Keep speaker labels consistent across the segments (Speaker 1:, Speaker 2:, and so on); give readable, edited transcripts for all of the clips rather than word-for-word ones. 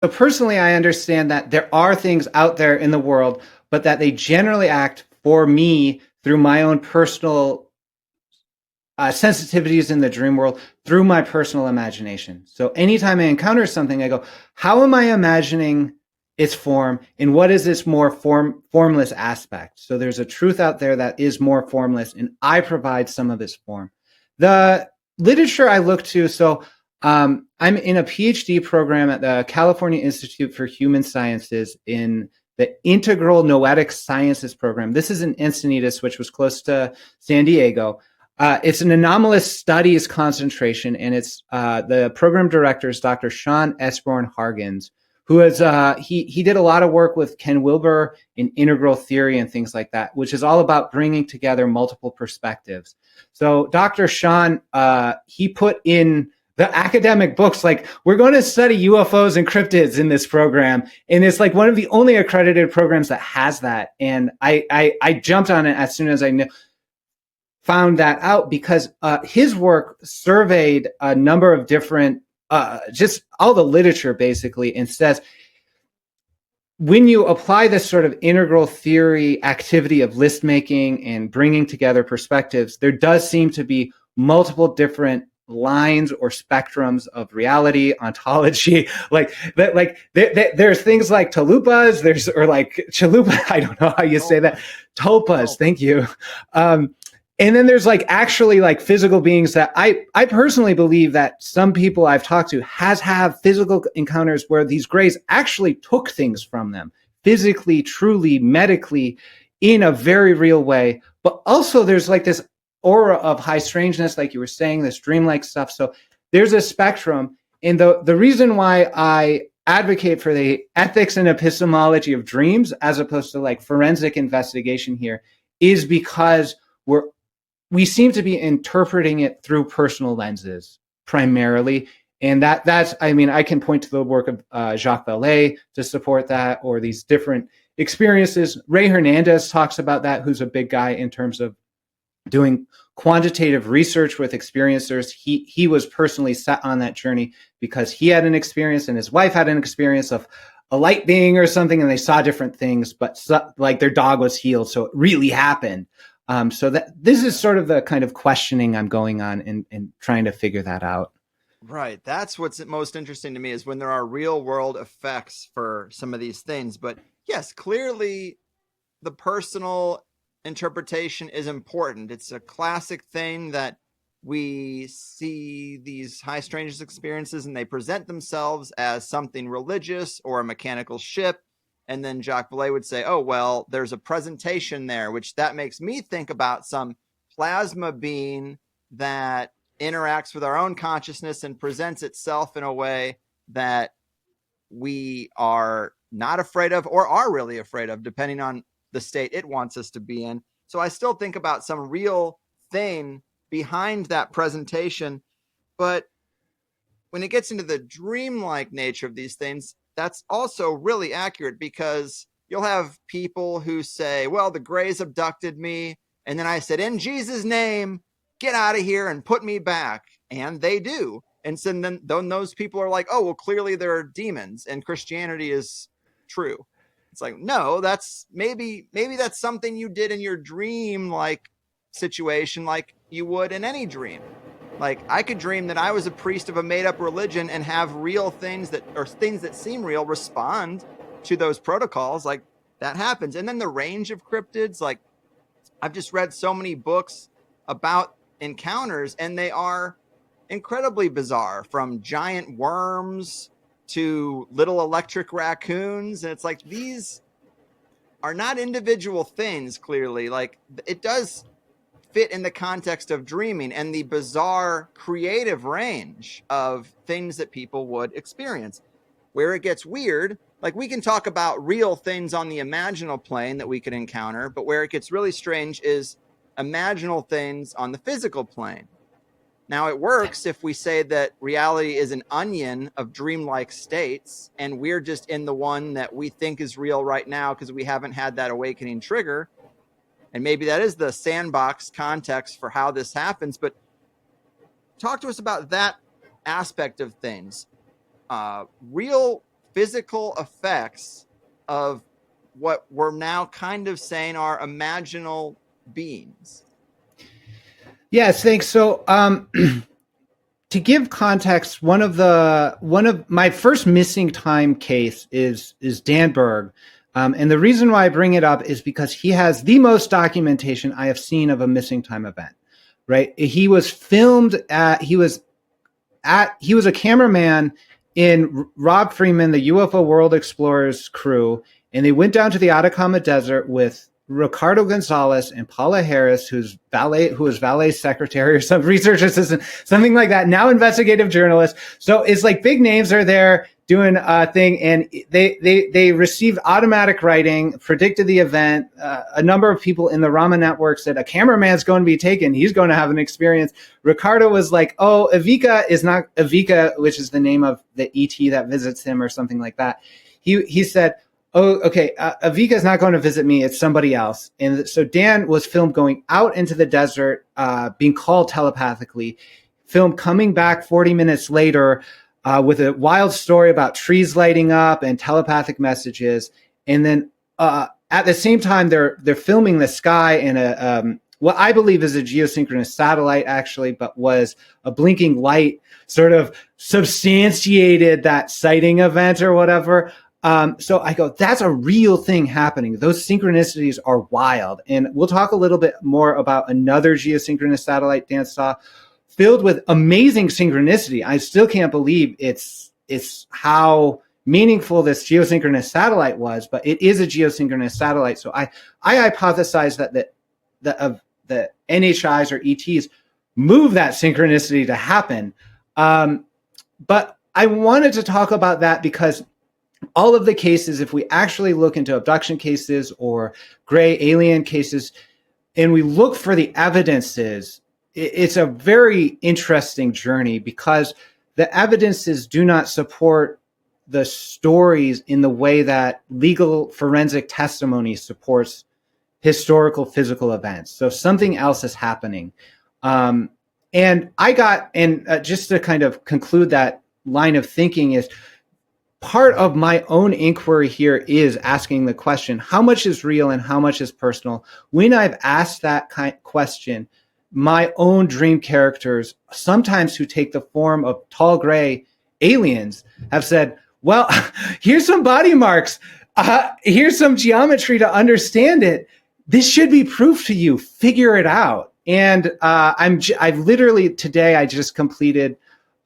Speaker 1: So personally, I understand that there are things out there in the world, but that they generally act for me through my own personal sensitivities in the dream world through my personal imagination. So anytime I encounter something, I go, how am I imagining its form, and what is its more formless aspect? So there's a truth out there that is more formless, and I provide some of its form. The literature I look to, so I'm in a PhD program at the California Institute for Human Sciences in the Integral Noetic Sciences program. This is in Encinitas, which was close to San Diego. It's an anomalous studies concentration, and it's the program director is Dr. Sean Esborn Hargens, who is he did a lot of work with Ken Wilber in integral theory and things like that, which is all about bringing together multiple perspectives. So Dr. Sean he put in the academic books, like, we're going to study UFOs and cryptids in this program, and it's like one of the only accredited programs that has that. And I jumped on it as soon as I knew. Found that out because his work surveyed a number of different, just all the literature basically, and says when you apply this sort of integral theory activity of list making and bringing together perspectives, there does seem to be multiple different lines or spectrums of reality, ontology, like that, there's things like talupas, or like chalupa, I don't know how you say that, tulpas, thank you. And then there's like actually like physical beings that I personally believe that some people I've talked to have physical encounters where these grays actually took things from them physically, truly, medically, in a very real way. But also there's like this aura of high strangeness, like you were saying, this dreamlike stuff. So there's a spectrum. And the reason why I advocate for the ethics and epistemology of dreams as opposed to like forensic investigation here is because we seem to be interpreting it through personal lenses primarily. And that's, I mean, I can point to the work of Jacques Vallée to support that, or these different experiences. Ray Hernandez talks about that, who's a big guy in terms of doing quantitative research with experiencers. He was personally set on that journey because he had an experience and his wife had an experience of a light being or something, and they saw different things, but like their dog was healed. So it really happened. So that this is sort of the kind of questioning I'm going on and trying to figure that out.
Speaker 2: Right. That's what's most interesting to me is when there are real world effects for some of these things. But yes, clearly the personal interpretation is important. It's a classic thing that we see these high strangeness experiences and they present themselves as something religious or a mechanical ship. And then Jacques Vallée would say, oh, well, there's a presentation there, which that makes me think about some plasma being that interacts with our own consciousness and presents itself in a way that we are not afraid of or are really afraid of, depending on the state it wants us to be in. So I still think about some real thing behind that presentation. But when it gets into the dreamlike nature of these things, that's also really accurate because you'll have people who say, well, the Greys abducted me. And then I said, in Jesus' name, get out of here and put me back. And they do. And so then those people are like, oh, well, clearly there are demons and Christianity is true. It's like, no, that's maybe that's something you did in your dream like situation, like you would in any dream. Like I could dream that I was a priest of a made up religion and have real things that seem real respond to those protocols. Like that happens. And then the range of cryptids, like I've just read so many books about encounters and they are incredibly bizarre, from giant worms to little electric raccoons. And it's like, these are not individual things, clearly. Like it does fit in the context of dreaming and the bizarre creative range of things that people would experience. Where it gets weird, like we can talk about real things on the imaginal plane that we could encounter, but where it gets really strange is imaginal things on the physical plane. Now it works if we say that reality is an onion of dreamlike states and we're just in the one that we think is real right now because we haven't had that awakening trigger. And maybe that is the sandbox context for how this happens. But talk to us about that aspect of things. Real physical effects of what we're now kind of saying are imaginal beings.
Speaker 1: Yes, thanks. So, to give context, one of my first missing time case is Dan Berg, and the reason why I bring it up is because he has the most documentation I have seen of a missing time event. Right? He was filmed at he was a cameraman in Rob Freeman, the UFO World Explorers crew, and they went down to the Atacama Desert with Ricardo Gonzalez and Paula Harris, who was valet secretary or some research assistant, something like that. Now investigative journalist. So it's like big names are there doing a thing, and they received automatic writing, predicted the event. A number of people in the Rama network said a cameraman's going to be taken. He's going to have an experience. Ricardo was like, "Oh, Evika is not Evika," which is the name of the ET that visits him, or something like that. He said, "Oh, okay, Avika is not going to visit me. It's somebody else." And so Dan was filmed going out into the desert, being called telepathically, filmed coming back 40 minutes later with a wild story about trees lighting up and telepathic messages. And then at the same time, they're filming the sky in what I believe is a geosynchronous satellite, actually, but was a blinking light, sort of substantiated that sighting event or whatever. So I go, that's a real thing happening. Those synchronicities are wild. And we'll talk a little bit more about another geosynchronous satellite Dan saw, filled with amazing synchronicity. I still can't believe it's how meaningful this geosynchronous satellite was, but it is a geosynchronous satellite. So I hypothesize that the NHIs or ETs move that synchronicity to happen. But I wanted to talk about that because all of the cases, if we actually look into abduction cases or gray alien cases, and we look for the evidences, it's a very interesting journey because the evidences do not support the stories in the way that legal forensic testimony supports historical physical events. So something else is happening. And just to kind of conclude that line of thinking is, part of my own inquiry here is asking the question, how much is real and how much is personal? When I've asked that question, my own dream characters, sometimes who take the form of tall gray aliens, have said, well, here's some body marks. Here's some geometry to understand it. This should be proof to you. Figure it out. And I've literally today, I just completed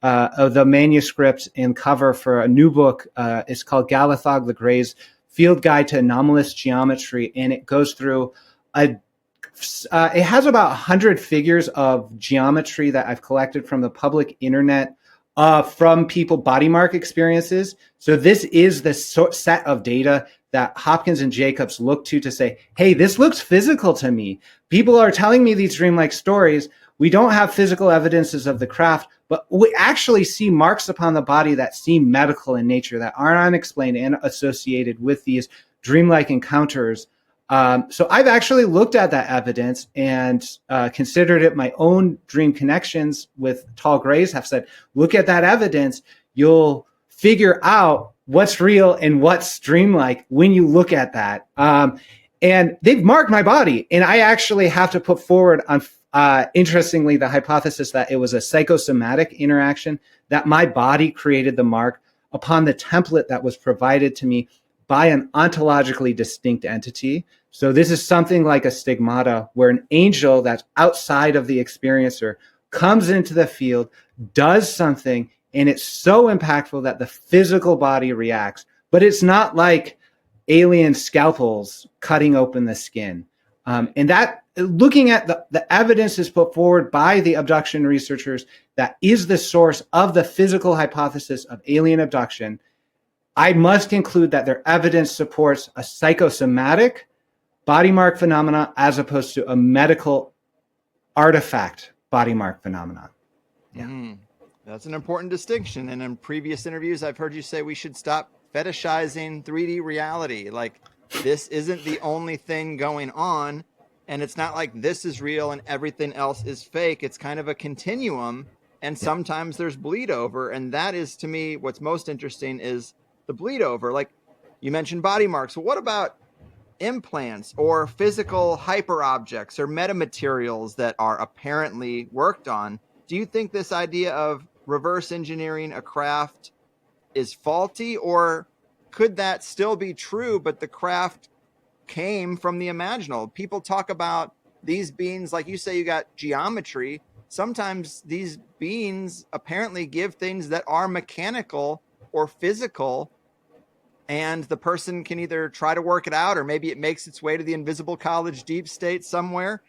Speaker 1: of the manuscript and cover for a new book. It's called Galathog the Gray's Field Guide to Anomalous Geometry. And it goes through it has about 100 figures of geometry that I've collected from the public internet, from people body mark experiences. So this is the set of data that Hopkins and Jacobs look to say, hey, this looks physical to me. People are telling me these dreamlike stories. We don't have physical evidences of the craft, but we actually see marks upon the body that seem medical in nature, that are unexplained and associated with these dreamlike encounters. So I've actually looked at that evidence and considered it my own dream connections with tall grays, have said, look at that evidence. You'll figure out what's real and what's dreamlike when you look at that. And they've marked my body. And I actually have to put forward on interestingly, the hypothesis that it was a psychosomatic interaction, that my body created the mark upon the template that was provided to me by an ontologically distinct entity. So this is something like a stigmata, where an angel that's outside of the experiencer comes into the field, does something, and it's so impactful that the physical body reacts. But it's not like alien scalpels cutting open the skin. And that, looking at the evidence is put forward by the abduction researchers that is the source of the physical hypothesis of alien abduction, I must conclude that their evidence supports a psychosomatic body mark phenomena as opposed to a medical artifact body mark phenomena. Yeah.
Speaker 2: That's an important distinction. And in previous interviews, I've heard you say we should stop fetishizing 3D reality. Like, this isn't the only thing going on, and it's not like this is real and everything else is fake. It's kind of a continuum, and sometimes there's bleed over. And that is, to me, what's most interesting is the bleed over. Like you mentioned body marks. Well, what about implants or physical hyper objects or metamaterials that are apparently worked on? Do you think this idea of reverse engineering a craft is faulty, or could that still be true, but the craft came from the imaginal? People talk about these beings, like you say, you got geometry. Sometimes these beings apparently give things that are mechanical or physical, and the person can either try to work it out, or maybe it makes its way to the invisible college deep state somewhere.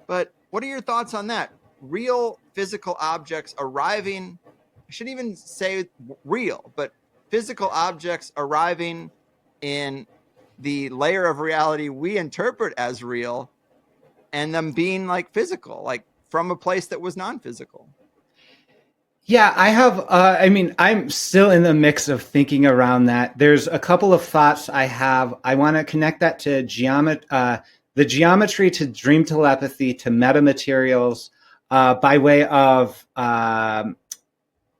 Speaker 2: But what are your thoughts on that? Real physical objects arriving, I shouldn't even say real, but physical objects arriving in the layer of reality we interpret as real, and them being like physical, like from a place that was non-physical.
Speaker 1: Yeah, I have, I mean, I'm still in the mix of thinking around that. There's a couple of thoughts I have. I want to connect that to the geometry, to dream telepathy, to metamaterials, by way of Hal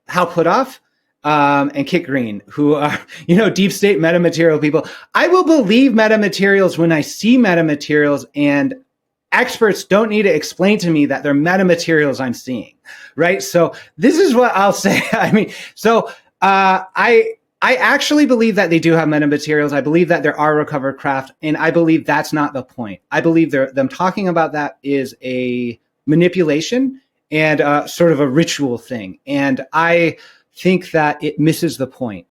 Speaker 1: Puthoff and Kit Green, who are, deep state metamaterial people. I will believe metamaterials when I see metamaterials, and experts don't need to explain to me that they're metamaterials I'm seeing, right? So this is what I'll say. I mean, so I actually believe that they do have metamaterials. I believe that there are recovered craft, and I believe that's not the point. I believe them talking about that is a manipulation and sort of a ritual thing. And I think that it misses the point.